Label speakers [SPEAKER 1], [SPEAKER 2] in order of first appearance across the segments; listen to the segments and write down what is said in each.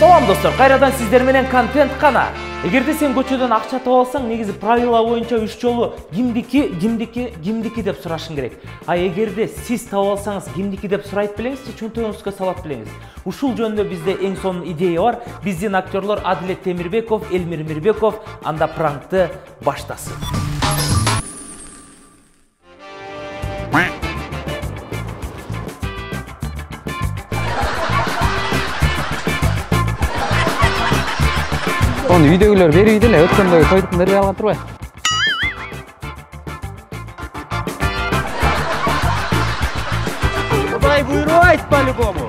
[SPEAKER 1] Салам достор, кайрадан сиздер менен контент кана. Эгерде сен көчөдөн акча таап алсаң, негизи правила боюнча 3 жолу кимдики деп сурашың керек. А эгерде сиз таап алсаңыз кимдики деп сурайт билеңизчи, чөнтөгүңүзгө салат билеңиз. Ушул жөнүндө бизде эң сонун идея бар. Биздин актерлор Адилет Темирбеков, Элмир Мирбеков анда пранкты баштасын.
[SPEAKER 2] Onu videolar beriydi эле, өткөндөгү тойдун бербей алган турбайбы?
[SPEAKER 3] Кудай буйруйт по-любому.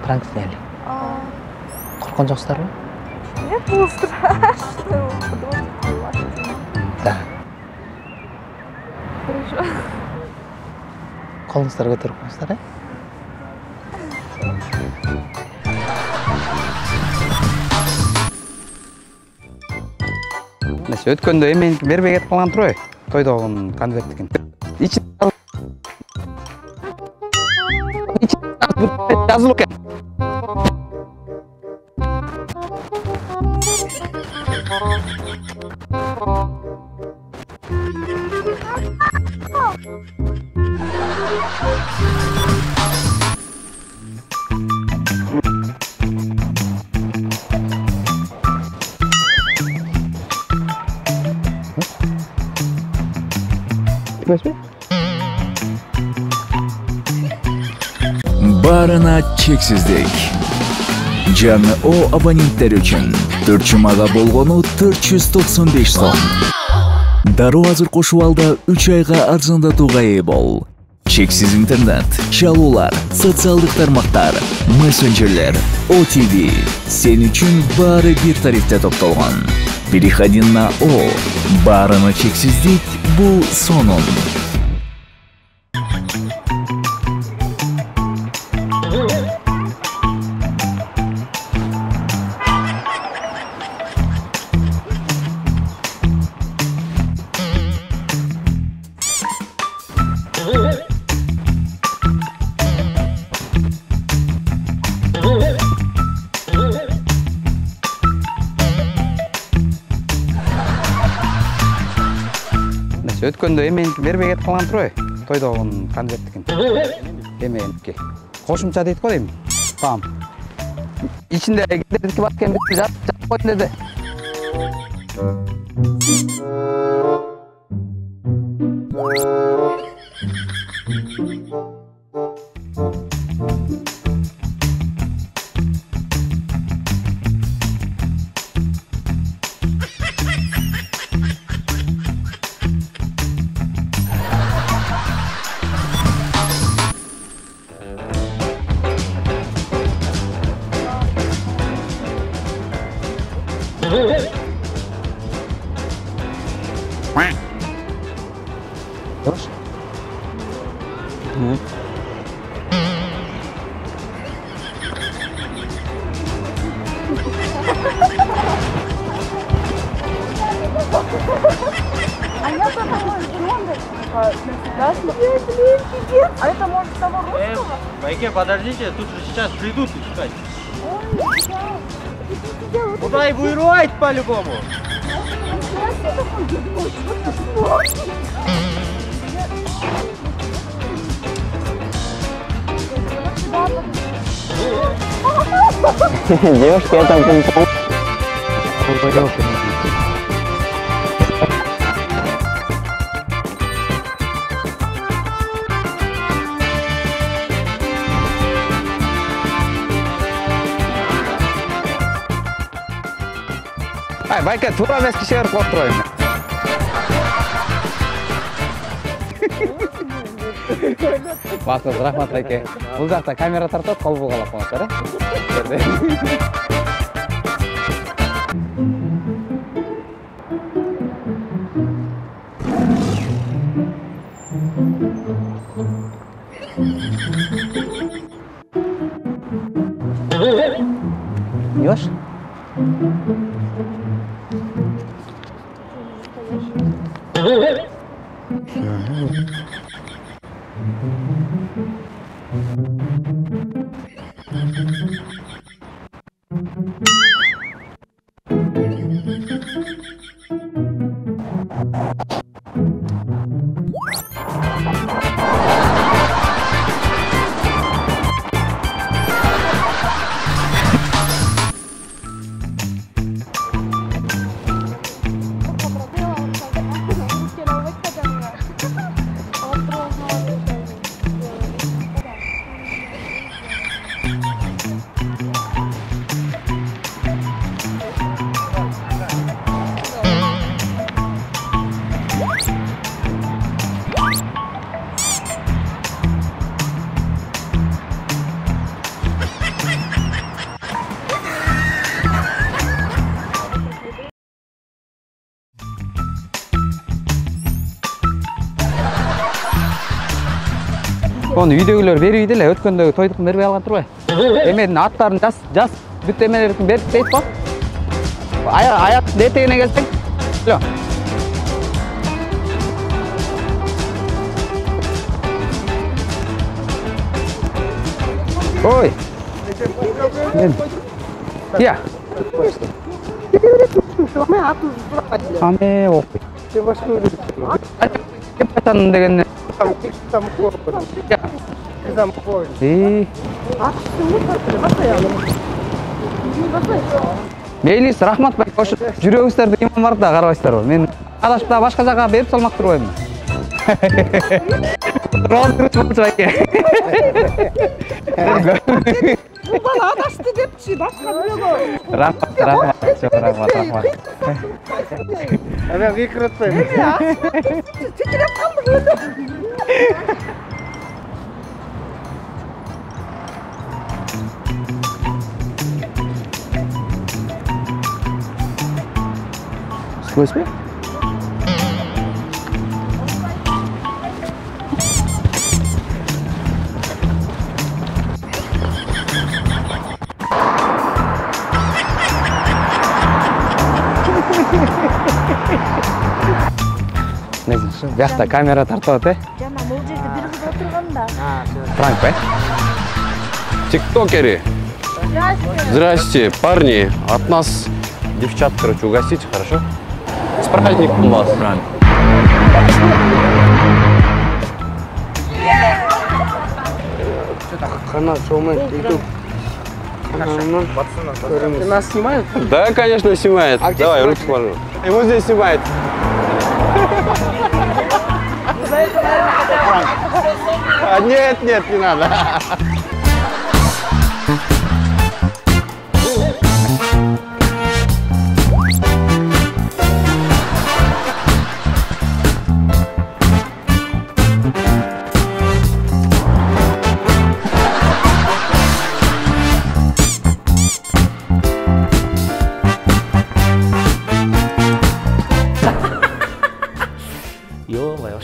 [SPEAKER 2] Пранк сняли. Коркон жоксуздарбы?
[SPEAKER 4] Нет, было страшно.
[SPEAKER 2] Да.
[SPEAKER 4] Хорошо.
[SPEAKER 2] Колуңуздар көтөрүп коюңуздар, Неше өткөндө эменики бербей кетип калган турбайбы? Тойдогу конверттикин. Жазылып экен.
[SPEAKER 5] Барына чексиздик. Жаңы О абоненттер үчүн 4 жумага болгону 495 сом. Дароо азыр кошуп алда 3 айга арзандатууга ээ бол. Чексиз интернет, чалуулар, социалдык тармактар, мессенджерлер, OTV. Сен үчүн баары бир тарифте топтолгон. Переходи на О. Барына чексиздик бул сонун.
[SPEAKER 2] Өткөндө эменики бербей кетип калган турбайбы? Тойдогу конверттикин. Эменики. Кошумча дейт го дейм. Тамам. Ичинде кедердики бар экен, жазып койдум деди. Yavaş.
[SPEAKER 4] А я потом, А это может того русского?
[SPEAKER 3] Майке, подождите, тут же сейчас придут искать. Куда и буйрует по-любому.
[SPEAKER 2] Девушки, я там пинг-понг. Ай, байка, тура емес кешегір қылып тұрайын. Басыңыз, рахмат байке. Бұл жақта камера тартады, қол бұлғалап қоңыздар, Йош? Оны үйдегілер берейді лә, өткендегі тойдықын бербей алған тұр ғой. Емедің аттарын жас бүт емелердің беріп дейт бол. Аяқ детегіне келсең. Ой. Тия. Аме оқы. Кепатан дегенне. Мейлис, рахмат бай, қошы жүрегіңіздерді имам барды да қарабайсыздар ғой. Мен адашып башқа жаққа беріп салмақ тұр ойым. Рауыз күріс болып бәйке.
[SPEAKER 4] Бұл бала адашты депші, басқа біле ғой.
[SPEAKER 2] Рахмат.
[SPEAKER 3] Әмәң екі рөтпейм.
[SPEAKER 4] Текелеп қалдым өзі.
[SPEAKER 2] Сквозь бе? Жақта камера тартады,
[SPEAKER 4] Жана бұл жерде бір қыз отырғанда.
[SPEAKER 2] Франк бе?
[SPEAKER 6] Тиктокеры. Здрасте, парни. От нас девчат, короче, угостите, хорошо? С праздником вас.
[SPEAKER 3] Канал шоумен, ютуб. Ты нас снимают?
[SPEAKER 6] Да, конечно, снимает. Давай, руки положу. И вот здесь снимает. Нет, не надо.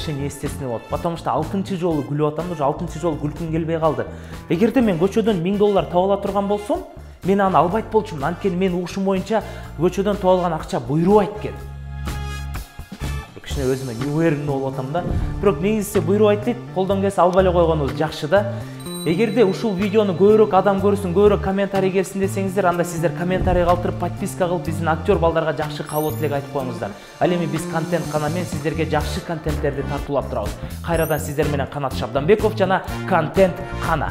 [SPEAKER 1] вообще не естественно болды. Потому что 6-шы жолы күліп атамын, уже 6-шы жолы күлкім келбей қалды. Егерде мен көчөдөн $1000 тауып ала турган болсом, мен аны албайт болчумун. Анткени мен угушум боюнча көчөдөн табылган акча буйрубайт экен. кичине өзүмө уверенный болуп атам да. Бирок негизи буйруп айтты, колдон келсе албай эле койгонубуз жакшы да. Эгерде ушул видеону көбүрөөк адам көрсүн, көбүрөөк комментарий келсин десеңиздер, анда сиздер комментарий калтырып, подписка кылып, биздин актер балдарга жакшы кабыл тилек айтып коюңуздар. Ал эми биз контент кана менен сиздерге жакшы контенттерди тартуулап турабыз. Кайрадан сиздер менен Канат Шабданбеков жана контент кана.